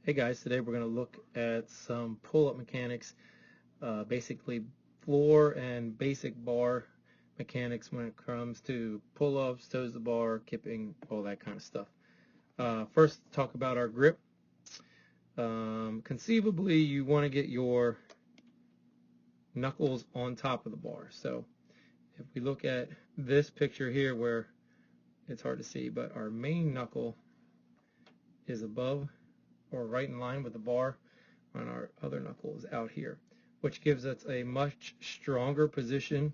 Hey guys, today we're going to look at some pull-up mechanics, basically floor and basic bar mechanics when it comes to pull-ups, toes to bar, kipping, all that kind of stuff. First, talk about our grip. Conceivably, you want to get your knuckles on top of the bar. So if we look at this picture here where it's hard to see, but our main knuckle is above or right in line with the bar, on our other knuckle is out here, which gives us a much stronger position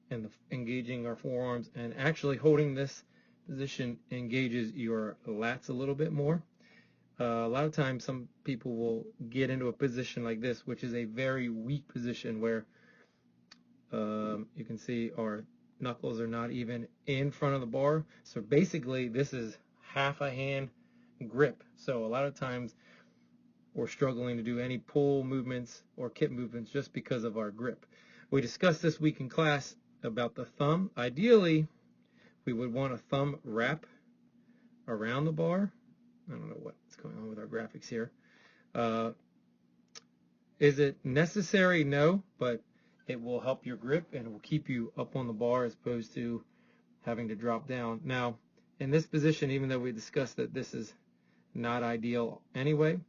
in engaging our forearms, and actually holding this position engages your lats a little bit more. A lot of times some people will get into a position like this, which is a very weak position where you can see our knuckles are not even in front of the bar. So basically this is half a hand grip. So a lot of times we're struggling to do any pull movements or kip movements just because of our grip. We discussed this week in class about the thumb. Ideally, we would want a thumb wrap around the bar. I don't know what's going on with our graphics here. Is it necessary? No, but it will help your grip and it will keep you up on the bar as opposed to having to drop down. Now, in this position, even though we discussed that this is not ideal anyway,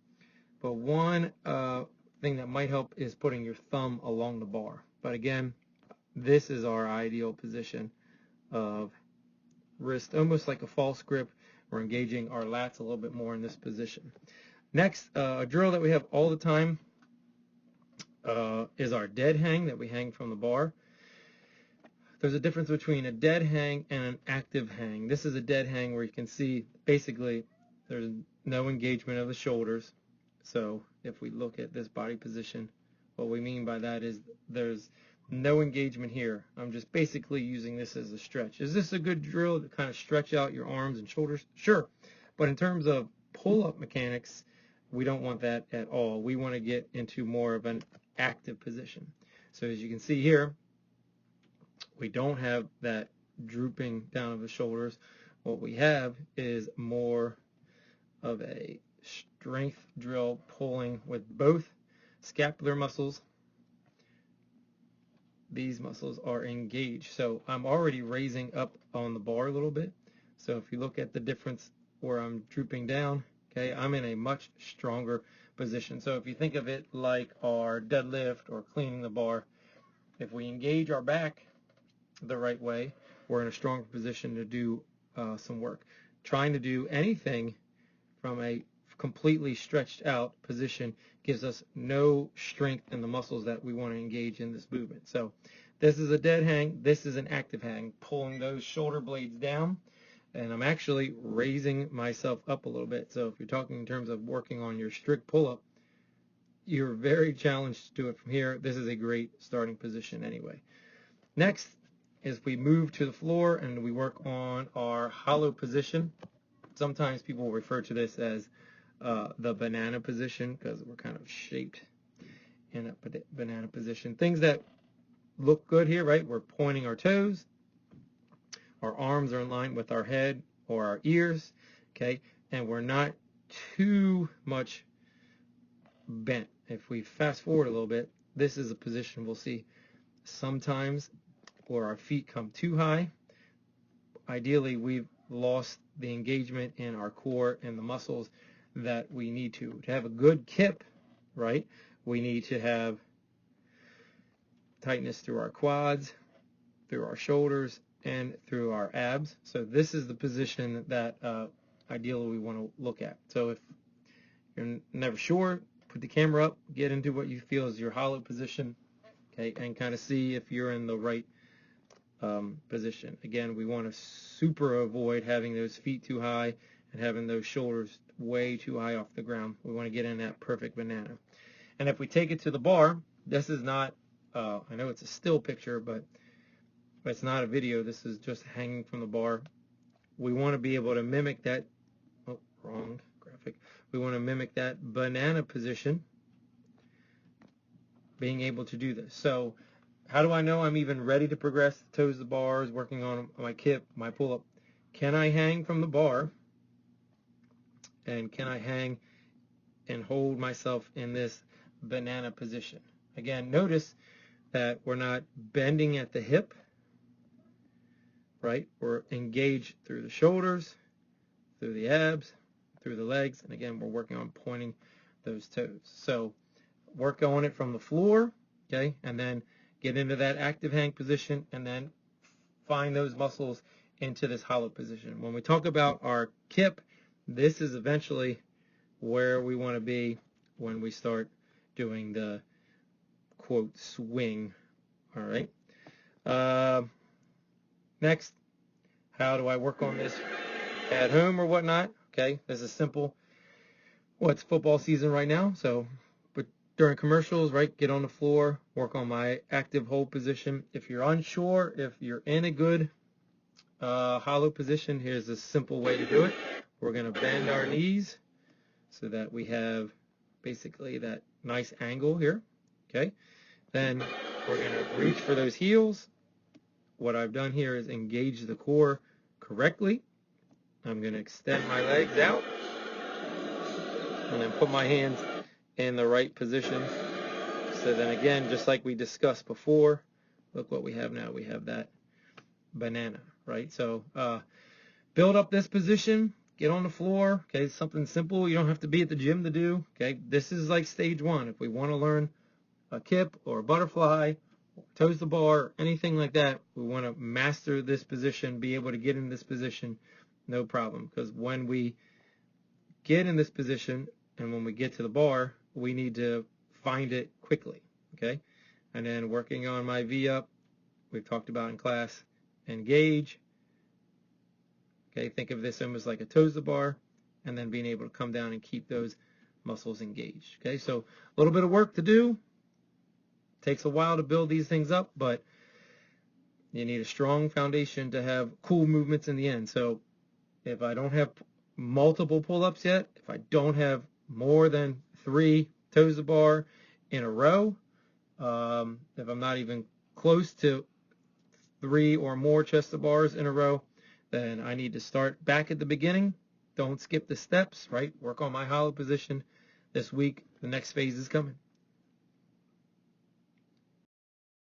but one thing that might help is putting your thumb along the bar. But again, this is our ideal position of wrist, almost like a false grip. We're engaging our lats a little bit more in this position. Next, a drill that we have all the time is our dead hang that we hang from the bar. There's a difference between a dead hang and an active hang. This is a dead hang where you can see basically there's no engagement of the shoulders. So if we look at this body position, what we mean by that is there's no engagement here. I'm just basically using this as a stretch. Is this a good drill to kind of stretch out your arms and shoulders? Sure. But in terms of pull-up mechanics, we don't want that at all. We want to get into more of an active position. So as you can see here, we don't have that drooping down of the shoulders. What we have is more of a strength drill, pulling with both scapular muscles. These muscles are engaged. So I'm already raising up on the bar a little bit. So if you look at the difference where I'm drooping down, okay, I'm in a much stronger position. So if you think of it like our deadlift or cleaning the bar, if we engage our back the right way, we're in a stronger position to do some work. Trying to do anything from a completely stretched out position gives us no strength in the muscles that we want to engage in this movement. So this is a dead hang, this is an active hang, pulling those shoulder blades down, and I'm actually raising myself up a little bit. So if you're talking in terms of working on your strict pull-up, you're very challenged to do it from here. This is a great starting position anyway. Next is we move to the floor and we work on our hollow position. Sometimes people refer to this as the banana position because we're kind of shaped in a banana position. Things that look good here, right? We're pointing our toes. Our arms are in line with our head or our ears, okay? And we're not too much bent. If we fast forward a little bit, this is a position we'll see sometimes where our feet come too high. Ideally, we've lost the engagement in our core and the muscles that we need to have a good kip, right? We need to have tightness through our quads, through our shoulders, and through our abs. So this is the position that ideally we want to look at. So if you're never sure, put the camera up, get into what you feel is your hollow position, okay, and kind of see if you're in the right position. Again, we want to super avoid having those feet too high and having those shoulders way too high off the ground. We want to get in that perfect banana. And if we take it to the bar, this is not, I know it's a still picture, but it's not a video. This is just hanging from the bar. We want to be able to mimic that, oh, wrong graphic. We want to mimic that banana position, being able to do this. So how do I know I'm even ready to progress the toes to the bars, working on my kip, my pull-up? Can I hang from the bar? And can I hang and hold myself in this banana position. Again, notice that we're not bending at the hip, right? We're engaged through the shoulders, through the abs, through the legs, and again, we're working on pointing those toes. So work on it from the floor, okay, and then get into that active hang position, and then find those muscles into this hollow position. When we talk about our kip, this is eventually where we want to be when we start doing the quote swing. All right. Next, how do I work on this at home or whatnot? Okay, this is simple. Well, it's football season right now, so but during commercials, right, get on the floor, work on my active hold position. If you're unsure, if you're in a good hollow position, here's a simple way to do it. We're going to bend our knees so that we have basically that nice angle here, okay? Then we're going to reach for those heels. What I've done here is engage the core correctly. I'm going to extend my legs out and then put my hands in the right position. So then again, just like we discussed before, look what we have now. We have that banana, right? So build up this position, get on the floor, okay? It's something simple. You don't have to be at the gym to do, okay? This is like stage one. If we want to learn a kip or a butterfly, toes to bar, or anything like that, we want to master this position, be able to get in this position, no problem. Because when we get in this position and when we get to the bar, we need to find it quickly, okay? And then working on my V up, we've talked about in class, engage, okay? Think of this almost like a toes to bar, and then being able to come down and keep those muscles engaged, okay? So a little bit of work to do. Takes a while to build these things up, but you need a strong foundation to have cool movements in the end. So if I don't have multiple pull-ups yet, if I don't have more than 3 toes to bar in a row, if I'm not even close to 3 or more chest to bars in a row, then I need to start back at the beginning. Don't skip the steps, right? Work on my hollow position this week. The next phase is coming.